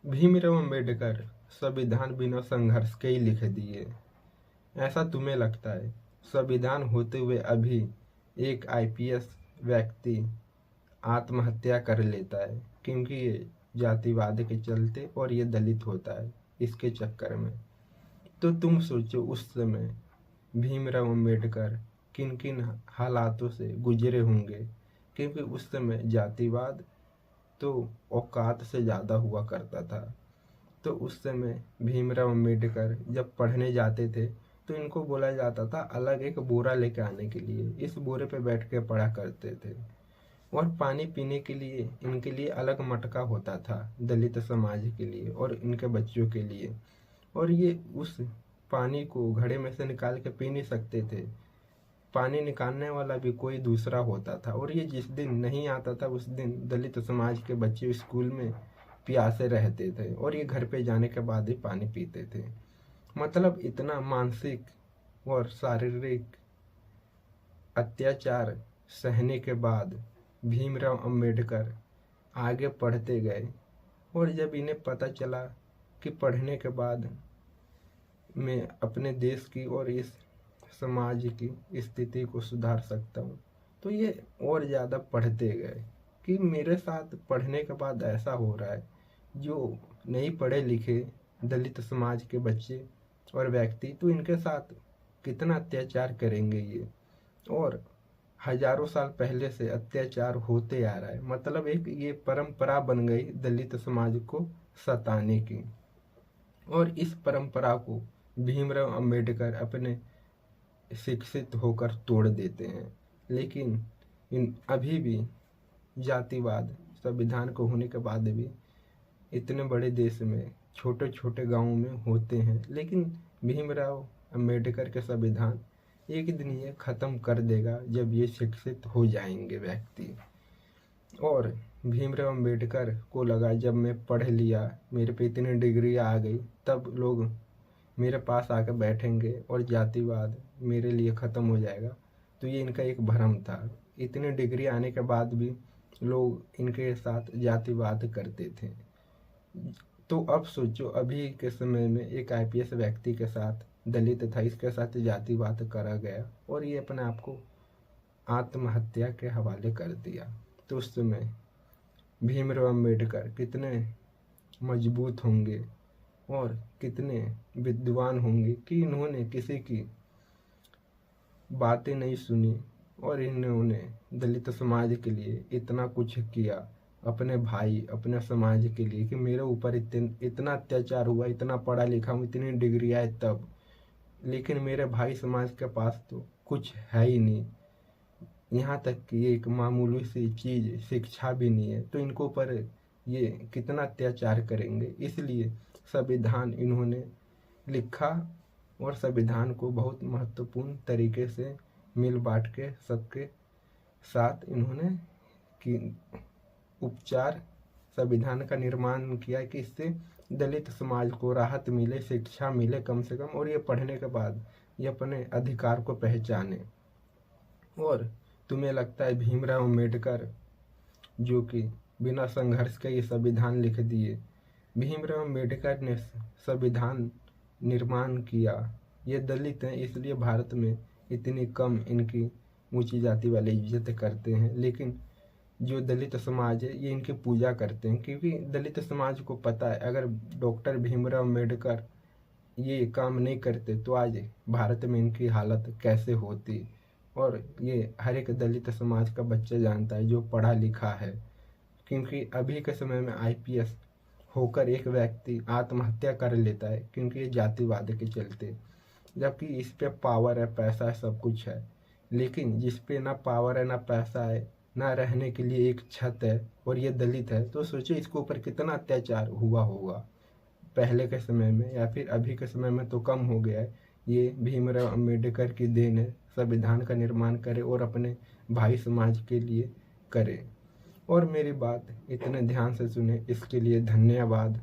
भीमराव अंबेडकर संविधान बिना संघर्ष के ही लिख दिए। ऐसा तुम्हें लगता है? संविधान होते हुए अभी एक आईपीएस व्यक्ति आत्महत्या कर लेता है क्योंकि ये जातिवाद के चलते और ये दलित होता है इसके चक्कर में। तो तुम सोचो उस समय भीमराव अंबेडकर किन किन हालातों से गुजरे होंगे, क्योंकि उस समय जातिवाद तो औकात से ज़्यादा हुआ करता था। तो उस समय भीमराव अंबेडकर जब पढ़ने जाते थे तो इनको बोला जाता था अलग एक बोरा लेके आने के लिए, इस बोरे पे बैठ के पढ़ा करते थे। और पानी पीने के लिए इनके लिए अलग मटका होता था दलित समाज के लिए और इनके बच्चों के लिए। और ये उस पानी को घड़े में से निकाल के पी नहीं सकते थे, पानी निकालने वाला भी कोई दूसरा होता था। और ये जिस दिन नहीं आता था उस दिन दलित समाज के बच्चे स्कूल में प्यासे रहते थे और ये घर पे जाने के बाद ही पानी पीते थे। मतलब इतना मानसिक और शारीरिक अत्याचार सहने के बाद भीमराव अंबेडकर आगे पढ़ते गए। और जब इन्हें पता चला कि पढ़ने के बाद मैं अपने देश की और इस समाज की स्थिति को सुधार सकता हूँ, तो ये और ज़्यादा पढ़ते गए कि मेरे साथ पढ़ने के बाद ऐसा हो रहा है, जो नहीं पढ़े लिखे दलित समाज के बच्चे और व्यक्ति तो इनके साथ कितना अत्याचार करेंगे ये। और हजारों साल पहले से अत्याचार होते आ रहा है, मतलब एक ये परंपरा बन गई दलित समाज को सताने की। और इस परंपरा को भीमराव अंबेडकर अपने शिक्षित होकर तोड़ देते हैं। लेकिन इन अभी भी जातिवाद संविधान को होने के बाद भी इतने बड़े देश में छोटे छोटे गांवों में होते हैं। लेकिन भीमराव अंबेडकर के संविधान एक दिन ये ख़त्म कर देगा जब ये शिक्षित हो जाएंगे व्यक्ति। और भीमराव अंबेडकर को लगा जब मैं पढ़ लिया, मेरे पे इतनी डिग्री आ गई, तब लोग मेरे पास आकर बैठेंगे और जातिवाद मेरे लिए ख़त्म हो जाएगा। तो ये इनका एक भ्रम था। इतनी डिग्री आने के बाद भी लोग इनके साथ जातिवाद करते थे। तो अब सोचो अभी के समय में एक आईपीएस व्यक्ति के साथ दलित था, इसके साथ जातिवाद करा गया और ये अपने आप को आत्महत्या के हवाले कर दिया। तो उस समय भीमराव अंबेडकर कितने मजबूत होंगे और कितने विद्वान होंगे कि इन्होंने किसी की बातें नहीं सुनी और इन्होंने दलित समाज के लिए इतना कुछ किया, अपने भाई अपने समाज के लिए, कि मेरे ऊपर इतना अत्याचार हुआ, इतना पढ़ा लिखा हूँ, इतनी डिग्री आए तब, लेकिन मेरे भाई समाज के पास तो कुछ है ही नहीं, यहाँ तक कि एक मामूली सी चीज़ शिक्षा भी नहीं है। तो इनको ऊपर ये कितना अत्याचार करेंगे। इसलिए संविधान इन्होंने लिखा और संविधान को बहुत महत्वपूर्ण तरीके से मिल बांट के सबके साथ इन्होंने कि उपचार संविधान का निर्माण किया कि इससे दलित समाज को राहत मिले, शिक्षा मिले कम से कम, और ये पढ़ने के बाद ये अपने अधिकार को पहचाने। और तुम्हें लगता है भीमराव अंबेडकर जो कि बिना संघर्ष के ये संविधान लिख दिए, भीमराव अंबेडकर ने संविधान निर्माण किया, ये दलित हैं इसलिए भारत में इतनी कम इनकी ऊंची जाति वाले इज्जत करते हैं, लेकिन जो दलित समाज है ये इनकी पूजा करते हैं, क्योंकि दलित समाज को पता है अगर डॉक्टर भीमराव अंबेडकर ये काम नहीं करते तो आज भारत में इनकी हालत कैसे होती। और ये हर एक दलित समाज का बच्चा जानता है जो पढ़ा लिखा है, क्योंकि अभी के समय में आईपीएस होकर एक व्यक्ति आत्महत्या कर लेता है क्योंकि ये जातिवाद के चलते, जबकि इस पे पावर है, पैसा है, सब कुछ है। लेकिन जिस पे ना पावर है ना पैसा है ना रहने के लिए एक छत है और ये दलित है, तो सोचो इसके ऊपर कितना अत्याचार हुआ होगा पहले के समय में, या फिर अभी के समय में तो कम हो गया है। ये भीमराव अंबेडकर की देन है, संविधान का निर्माण करे और अपने भाई समाज के लिए करे। और मेरी बात इतने ध्यान से सुने इसके लिए धन्यवाद।